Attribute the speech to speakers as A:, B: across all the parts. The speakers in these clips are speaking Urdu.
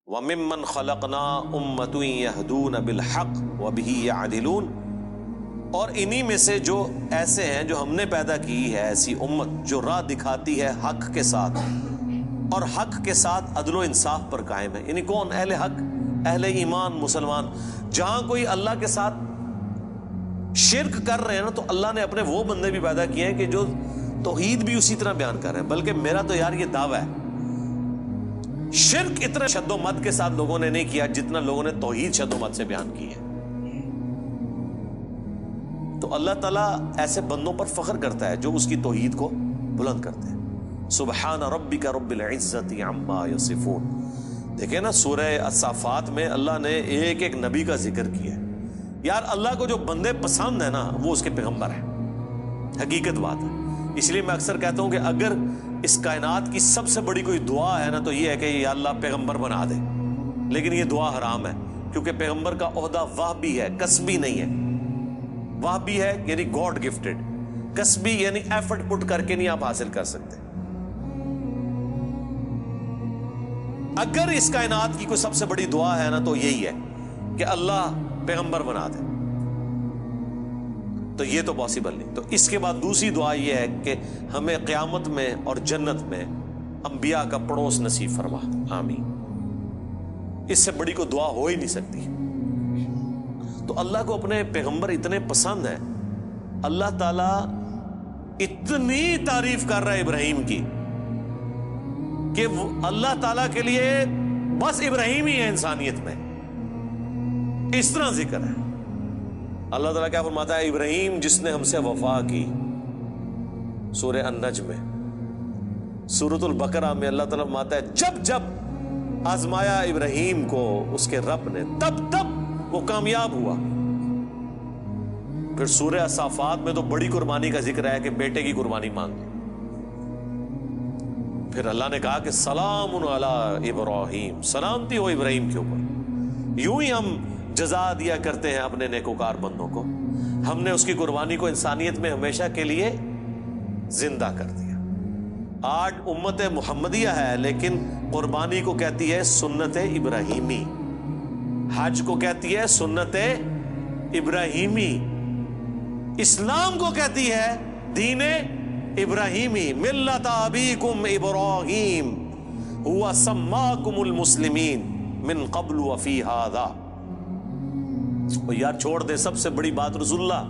A: وَمِمَّنْ خَلَقْنَا أُمَّةٌ يَهْدُونَ بِالْحَقِّ وَبِهِ يَعْدِلُونَ، اور انہی میں سے جو ایسے ہیں جو ہم نے پیدا کی ہے ایسی امت جو راہ دکھاتی ہے حق کے ساتھ اور حق کے ساتھ عدل و انصاف پر قائم ہے. یعنی کون؟ اہل حق، اہل ایمان، مسلمان. جہاں کوئی اللہ کے ساتھ شرک کر رہے ہیں نا، تو اللہ نے اپنے وہ بندے بھی پیدا کیے ہیں کہ جو توحید بھی اسی طرح بیان کر رہے ہیں. بلکہ میرا تو یار یہ دعویٰ ہے، شرک اتنا شد و مت کے ساتھ لوگوں نے نہیں کیا جتنا لوگوں نے توحید شد و مت سے بیان کی ہے. تو اللہ تعالیٰ ایسے بندوں پر فخر کرتا ہے جو اس کی توحید کو بلند کرتے ہیں. سبحان ربک رب العزت عما یصفون. دیکھیں نا سورہ الصافات میں اللہ نے ایک ایک نبی کا ذکر کیا ہے. یار اللہ کو جو بندے پسند ہیں نا وہ اس کے پیغمبر ہیں. حقیقت بات ہے. اس لیے میں اکثر کہتا ہوں کہ اگر اس کائنات کی سب سے بڑی کوئی دعا ہے نا تو یہ ہے کہ یا اللہ پیغمبر بنا دے. لیکن یہ دعا حرام ہے، کیونکہ پیغمبر کا عہدہ وہبی ہے، کسبی نہیں ہے. وہبی ہے یعنی گاڈ گفٹڈ، کسبی یعنی ایفرٹ پٹ کر کے نہیں آپ حاصل کر سکتے. اگر اس کائنات کی کوئی سب سے بڑی دعا ہے نا تو یہی ہے کہ اللہ پیغمبر بنا دے، تو یہ تو پاسبل نہیں. تو اس کے بعد دوسری دعا یہ ہے کہ ہمیں قیامت میں اور جنت میں انبیاء کا پڑوس نصیب فرما. آمین. اس سے بڑی کوئی دعا ہو ہی نہیں سکتی. تو اللہ کو اپنے پیغمبر اتنے پسند ہیں، اللہ تعالیٰ اتنی تعریف کر رہا ہے ابراہیم کی کہ اللہ تعالیٰ کے لیے بس ابراہیم ہی ہے انسانیت میں. اس طرح ذکر ہے. اللہ تعالیٰ کیا فرماتا ہے؟ ابراہیم جس نے ہم سے وفا کی، سورہ النجم میں. سورۃ البقرہ میں اللہ تعالیٰ فرماتا ہے جب جب آزمایا ابراہیم کو اس کے رب نے تب تب وہ کامیاب ہوا. پھر سورہ الصافات میں تو بڑی قربانی کا ذکر ہے کہ بیٹے کی قربانی مانگ لی. پھر اللہ نے کہا کہ سلام علی ابراہیم، سلامتی ہو ابراہیم کے اوپر. یوں ہی ہم جزا دیا کرتے ہیں اپنے نیکوکار بندوں کو. ہم نے اس کی قربانی کو انسانیت میں ہمیشہ کے لیے زندہ کر دیا. آج امت محمدیہ ہے لیکن قربانی کو کہتی ہے سنت ابراہیمی، حج کو کہتی ہے سنت ابراہیمی، اسلام کو کہتی ہے دین ابراہیمی. ملت ابیکم ابراہیم هو سماکم المسلمین من قبل وفی ھذا. یار چھوڑ دے سب سے بڑی بات رسول اللہ.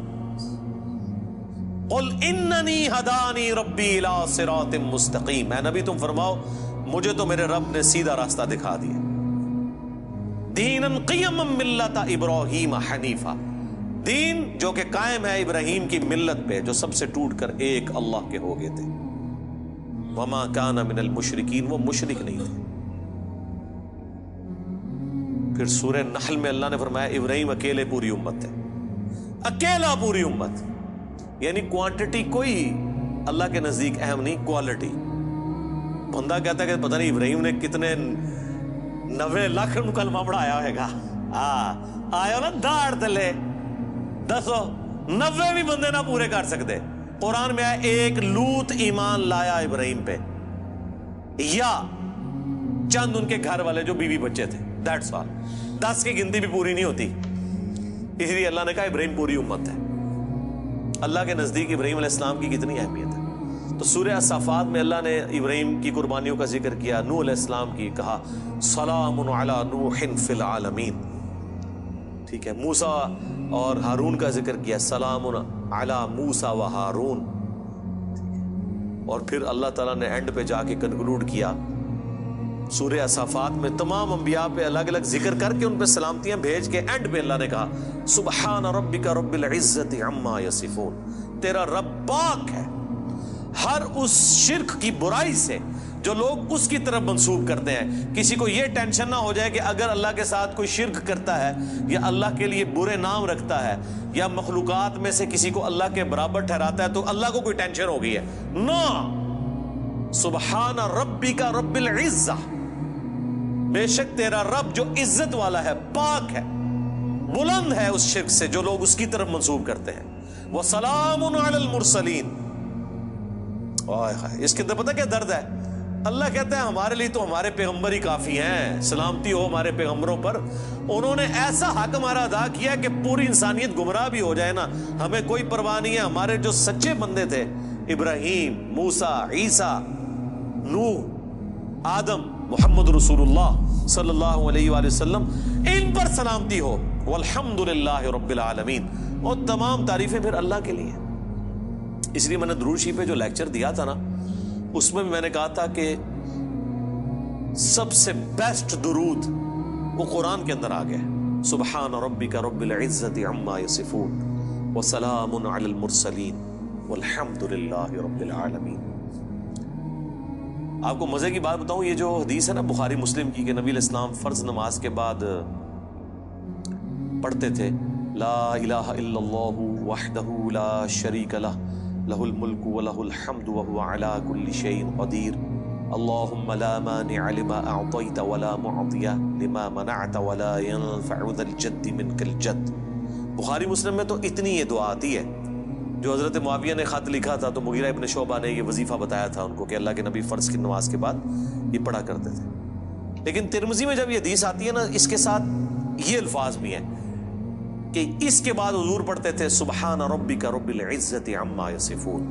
A: قل اننی ہدانی ربی الی صراط مستقیم. اے نبی تم فرماؤ مجھے تو میرے رب نے سیدھا راستہ دکھا دیا. دینا قیما ملت ابراہیم حنیفا، دین جو کہ قائم ہے ابراہیم کی ملت پہ جو سب سے ٹوٹ کر ایک اللہ کے ہو گئے تھے. وما کان من المشرکین، وہ مشرک نہیں تھے. پھر سورہ نحل میں اللہ نے فرمایا ابراہیم اکیلے پوری امت ہے، اکیلا پوری امت. یعنی کوانٹٹی کوئی اللہ کے نزدیک اہم نہیں، کوالٹی. بندہ کہتا ہے کہ پتہ نہیں ابراہیم نے کتنے 90 لاکھ کلمہ پڑھایا ہوئے گا. آیا نا داڑ تلے دسو 90 بھی بندے نہ پورے کر سکتے. قرآن میں آیا ایک لوط ایمان لایا ابراہیم پہ، یا چند ان کے گھر والے جو بیوی بچے تھے، دیٹس آل. 10 کی گنتی بھی پوری نہیں ہوتی. اس لیے اللہ نے کہا ابراہیم پوری امت ہے. اللہ کے نزدیک ابراہیم علیہ السلام کی کتنی اہمیت ہے. تو سورہ الصافات میں اللہ نے ابراہیم کی قربانیوں کا ذکر کیا، نوح علیہ السلام کی کہا سلام علی نوح فی العالمین. ٹھیک ہے. موسیٰ اور ہارون کا ذکر کیا، سلام علی موسیٰ و ہارون. اور پھر اللہ تعالیٰ نے اینڈ پہ جا کے کنکلوڈ کیا سورہ الصافات میں تمام انبیاء پہ الگ الگ ذکر کر کے ان پہ سلامتیاں بھیج کے اینڈ پہ اللہ نے کہا سبحان ربک رب العزت عما یصفون. تیرا رب پاک ہے ہر اس شرک کی برائی سے جو لوگ اس کی طرف منسوب کرتے ہیں. کسی کو یہ ٹینشن نہ ہو جائے کہ اگر اللہ کے ساتھ کوئی شرک کرتا ہے یا اللہ کے لیے برے نام رکھتا ہے یا مخلوقات میں سے کسی کو اللہ کے برابر ٹھہراتا ہے تو اللہ کو کوئی ٹینشن ہو گئی ہے. نو، سبحان ربک رب العزہ، بے شک تیرا رب جو عزت والا ہے، پاک ہے، بلند ہے اس شرک سے جو لوگ اس کی طرف منسوب کرتے ہیں. وَسَلَامٌ عَلَى الْمُرْسَلِينَ. اس کے اندر پتہ کیا درد ہے؟ اللہ کہتا ہے ہمارے لیے تو ہمارے پیغمبر ہی کافی ہیں، سلامتی ہو ہمارے پیغمبروں پر، انہوں نے ایسا حق ہمارا ادا کیا کہ پوری انسانیت گمراہ بھی ہو جائے نا ہمیں کوئی پرواہ نہیں ہے۔ ہمارے جو سچے بندے تھے، ابراہیم، موسیٰ، عیسیٰ، نوح، آدم، محمد رسول اللہ صلی اللہ علیہ وآلہ وسلم، ان پر سلامتی ہو، والحمدللہ رب العالمین، اور تمام تعریفیں پھر اللہ کے لیے۔ اس لیے میں نے درود شریف پہ جو لیکچر دیا تھا نا، اس میں بھی میں نے کہا تھا کہ سب سے بیسٹ درود وہ قرآن کے اندر آ گیا ہے، سبحان ربک رب العزت عما یصفون وسلام علی المرسلین والحمد للہ رب العالمین۔ آپ کو مزے کی بات بتاؤں، یہ جو حدیث ہے نا بخاری مسلم کی کہ نبی علیہ السلام فرض نماز کے بعد پڑھتے تھے لا الہ الا اللہ وحدہ لا شریک لہ لہ الملک ولہ الحمد وہو علی کل شیء قدیر اللہم لا مانع لما اعطیت ولا معطی لما منعت ولا ينفع ذا الجد منک الجد۔ بخاری مسلم میں تو اتنی یہ دعا آتی ہے، جو حضرت معاویہ نے خط لکھا تھا تو مغیرہ ابن شعبہ نے یہ وظیفہ بتایا تھا ان کو کہ اللہ کے نبی فرض کی نماز کے بعد یہ پڑھا کرتے تھے۔ لیکن ترمذی میں جب یہ حدیث آتی ہے نا، اس کے ساتھ یہ الفاظ بھی ہیں کہ اس کے بعد حضور پڑھتے تھے سبحان ربک رب العزت عما یصفون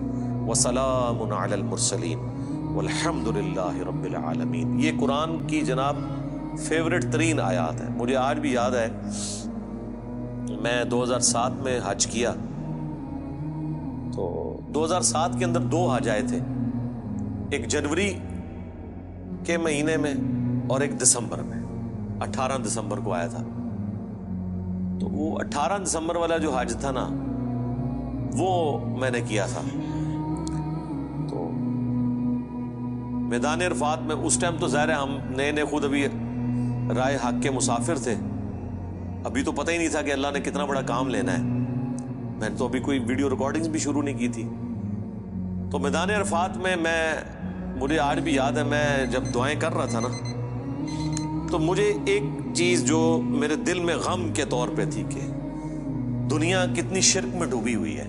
A: وسلام علی المرسلین والحمد للہ رب العالمین۔ یہ قرآن کی جناب فیورٹ ترین آیات ہے۔ مجھے آج بھی یاد ہے، میں 2007 میں حج کیا تو 2007 کے اندر 2 حج آئے تھے، ایک جنوری کے مہینے میں اور ایک دسمبر میں، 18 دسمبر کو آیا تھا۔ تو وہ 18 دسمبر والا جو حج تھا نا، وہ میں نے کیا تھا۔ تو میدان عرفات میں اس ٹائم تو ظاہر ہے ہم نئے خود ابھی رائے حق کے مسافر تھے، ابھی تو پتہ ہی نہیں تھا کہ اللہ نے کتنا بڑا کام لینا ہے، میں نے تو ابھی کوئی ویڈیو ریکارڈنگز بھی شروع نہیں کی تھی۔ تو میدان عرفات میں مجھے آج بھی یاد ہے، میں جب دعائیں کر رہا تھا نا، تو مجھے ایک چیز جو میرے دل میں غم کے طور پہ تھی کہ دنیا کتنی شرک میں ڈوبی ہوئی ہے،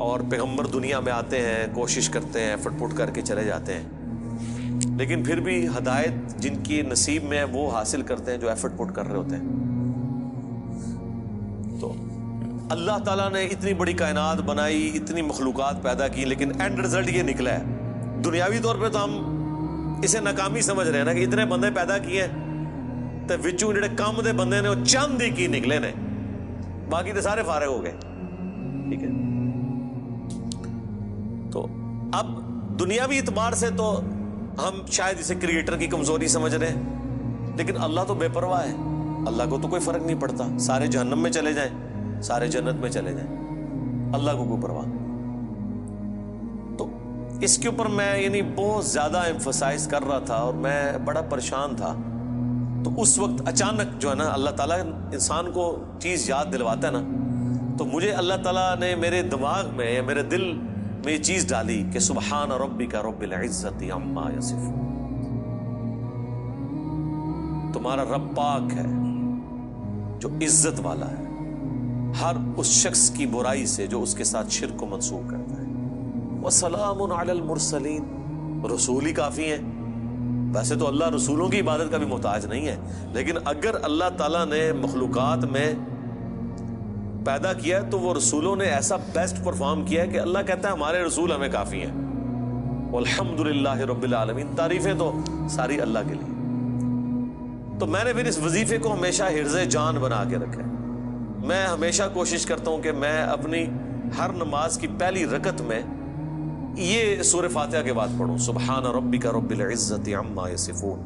A: اور پیغمبر دنیا میں آتے ہیں، کوشش کرتے ہیں، ایفرٹ پٹ کر کے چلے جاتے ہیں، لیکن پھر بھی ہدایت جن کی نصیب میں ہے وہ حاصل کرتے ہیں جو ایفرٹ پٹ کر رہے ہوتے ہیں۔ تو اللہ تعالیٰ نے اتنی بڑی کائنات بنائی، اتنی مخلوقات پیدا کی، لیکن اینڈ رزلٹ یہ نکلا ہے۔ دنیاوی طور پہ تو ہم اسے ناکامی سمجھ رہے ہیں نا کہ اتنے بندے پیدا کیے تو وچوں جڑے کم دے بندے نے وہ چند ہی کی نکلے نے، باقی تو سارے فارغ ہو گئے، ٹھیک ہے۔ تو اب دنیاوی اعتبار سے تو ہم شاید اسے کریٹر کی کمزوری سمجھ رہے ہیں، لیکن اللہ تو بے پرواہ ہے، اللہ کو تو کوئی فرق نہیں پڑتا، سارے جہنم میں چلے جائیں، سارے جنت میں چلے جائیں، اللہ کو کوئی پرواہ۔ تو اس کے اوپر میں بہت زیادہ ایمفسائز کر رہا تھا اور میں بڑا پریشان تھا۔ تو اس وقت اچانک جو ہے نا اللہ تعالیٰ انسان کو چیز یاد دلواتا ہے نا، تو مجھے اللہ تعالیٰ نے میرے دماغ میں یا میرے دل میں یہ چیز ڈالی کہ سبحان ربک رب العزت عما یصفون، تمہارا رب پاک ہے جو عزت والا ہے ہر اس شخص کی برائی سے جو اس کے ساتھ شرک کو منسوخ کرتا ہے، وسلام علی المرسلین، رسول ہی کافی ہیں۔ ویسے تو اللہ رسولوں کی عبادت کا بھی محتاج نہیں ہے، لیکن اگر اللہ تعالیٰ نے مخلوقات میں پیدا کیا تو وہ رسولوں نے ایسا بیسٹ پرفارم کیا ہے کہ اللہ کہتا ہے ہمارے رسول ہمیں کافی ہیں، والحمدللہ رب العالمین، تعریفیں تو ساری اللہ کے لیے۔ تو میں نے پھر اس وظیفے کو ہمیشہ حرز جان بنا کے رکھا ہے۔ میں ہمیشہ کوشش کرتا ہوں کہ میں اپنی ہر نماز کی پہلی رکعت میں یہ سورہ فاتحہ کے بعد پڑھوں، سبحان ربک رب العزت عما یصفون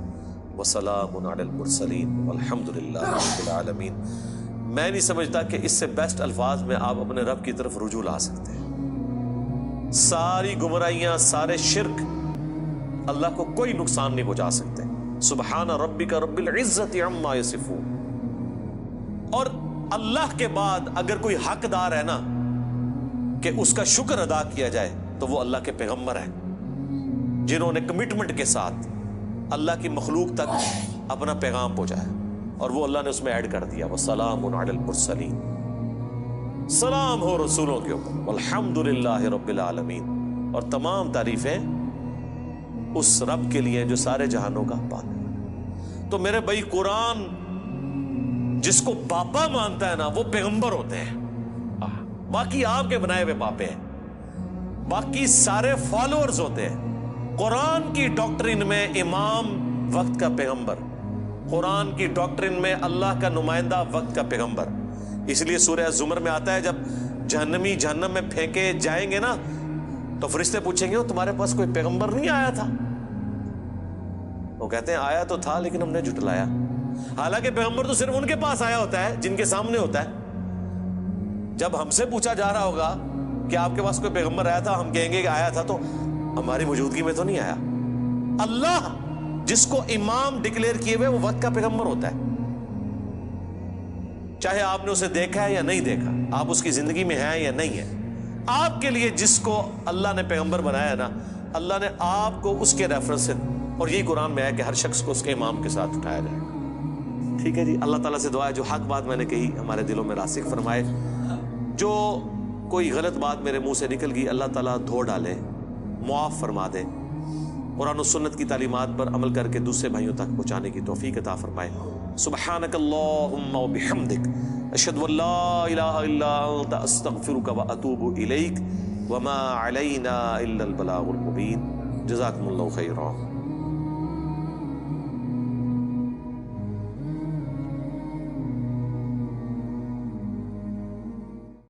A: وسلام علی المرسلین والحمد للہ رب العالمین۔ میں نہیں سمجھتا کہ اس سے بیسٹ الفاظ میں آپ اپنے رب کی طرف رجوع لا سکتے ہیں۔ ساری گمراہیاں، سارے شرک اللہ کو کوئی نقصان نہیں پہنچا سکتے۔ سبحان ربک رب العزت عما یصفون۔ اور اللہ کے بعد اگر کوئی حقدار ہے نا کہ اس کا شکر ادا کیا جائے تو وہ اللہ کے پیغمبر ہیں، جنہوں نے کمٹمنٹ کے ساتھ اللہ کی مخلوق تک اپنا پیغام پہنچایا، اور وہ اللہ نے اس میں ایڈ کر دیا وسلام علی المرسلین، سلام ہو رسولوں کے اوپر، والحمد للہ رب العالمین، اور تمام تعریفیں اس رب کے لیے جو سارے جہانوں کا پالنے۔ تو میرے بھائی قرآن جس کو پاپا مانتا ہے نا وہ پیغمبر ہوتے ہیں، باقی آپ کے بنائے ہوئے پاپے ہیں، باقی سارے فالوورز ہوتے ہیں۔ قرآن کی ڈاکٹرین میں امام وقت کا پیغمبر، قرآن کی ڈاکٹرین میں اللہ کا نمائندہ وقت کا پیغمبر۔ اس لیے سورہ زمر میں آتا ہے جب جہنمی جہنم میں پھینکے جائیں گے نا تو فرشتے پوچھیں گے تمہارے پاس کوئی پیغمبر نہیں آیا تھا؟ وہ کہتے ہیں آیا تو تھا لیکن ہم نے جھٹلایا۔ حالانکہ پیغمبر تو صرف ان کے پاس آیا ہوتا ہے جن کے سامنے ہوتا ہے۔ جب ہم سے پوچھا جا رہا ہوگا کہ آپ کے پاس کوئی پیغمبر آیا تھا، ہم کہیں گے کہ آیا تھا تو ہماری موجودگی میں تو نہیں آیا۔ اللہ جس کو امام ڈکلیئر کیے ہوئے وہ وقت کا پیغمبر ہوتا ہے، چاہے آپ نے اسے دیکھا ہے یا نہیں دیکھا، آپ اس کی زندگی میں ہیں یا نہیں ہے۔ آپ کے لیے جس کو اللہ نے پیغمبر بنایا نا، اللہ نے آپ کو اس کے ریفرنس سے، اور یہی قرآن میں ہے کہ ہر شخص کو اس کے امام کے ساتھ اٹھایا جائے۔ ٹھیک ہے جی، اللہ تعالیٰ سے دعا ہے جو حق بات میں نے کہی ہمارے دلوں میں راسخ فرمائے، جو کوئی غلط بات میرے منہ سے نکل گئی اللہ تعالیٰ دھو ڈالے، معاف فرما دے، قرآن و سنت کی تعلیمات پر عمل کر کے دوسرے بھائیوں تک پہنچانے کی توفیق عطا فرمائے۔ سبحانک اللہم و بحمدک، اشہد ان لا الہ الا انت، استغفرک و اتوب الیک، وما علینا الا البلاغ المبین۔ جزاکم اللہ خیرا۔